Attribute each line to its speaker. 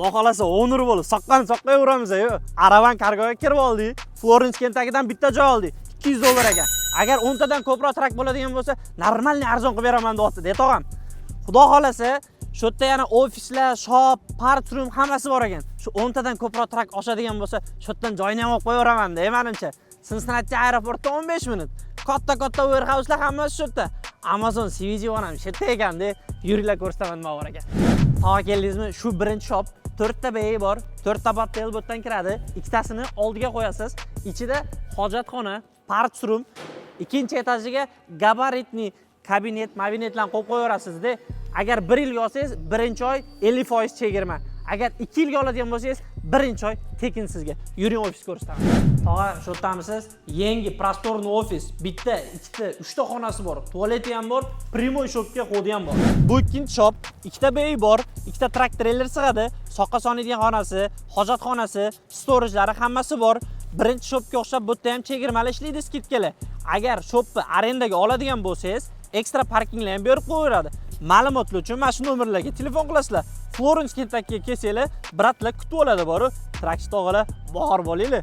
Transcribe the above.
Speaker 1: Xudo xolasa 10 ur bo'lib, soqqan yuramiz-ku. Aravan kargoga kirib oldik. Florence kentagidan bitta joy oldik. $200 ekan. Agar 10 tadan ko'proq trak bo'ladigan bo'lsa, normalniy arzon qilib beraman deyapti, deytog'am. Xudo xolasa, shu yerda yana ofislar, shop, part room hammasi bor ekan. Shu 10 tadan ko'proq trak oshadigan bo'lsa, shu yerdan joyni ham olib qo'yaveraman, deymanimcha. Cincinnati aeroportda 15 minut. Katta warehouse lar hammasi shu yerda. Amazon CVG ham shu yerda ekanda, yuringlar ko'rsataman bor ekan. To'g'ri keldingizmi? Shu birinchi shop 4 ta bayi bor, 4 ta bottel botdan kiradi. Ikkitasini oldiga qo'yasiz. Ichida hojatxona, part room, ikkinchi etajiga gabaritli kabinetlarni qo'yib qo'yaverasiz-da. Agar 1 yilga olsangiz, birinchi oy 50% chegirma. Agar 2 yilga oladigan bo'lsangiz, birinchi oy tekin sizga. Yuring ofis ko'rsataman. Tog'a, shu yerdamisiz? Yangi prostorniy ofis. Bitta, ikkita, 3 ta xonasi bor. Tualeti ham bor, primoy shopga qo'ydi ham bor. Bu ikkinchi shop, ikkita bayi bor, ikkita trak treyler sig'adi, soqqa sonadigan xonasi, hojatxonasi, storejlari hammasi bor. Birinchi shopga o'xshab bu yerda ham chegirmali ishlaydi skidkalar. Agar shopni arendaga oladigan bo'lsangiz, ekstra parkinglar ham berib qo'yiladi. Ma'lumotlar uchun mana shu nomerlarga telefon qilasizlar. Florence Kentuckyga kelsanglar, bratlar kutib oladi boru. Trakchi tog'alar, bahor bo'linglar.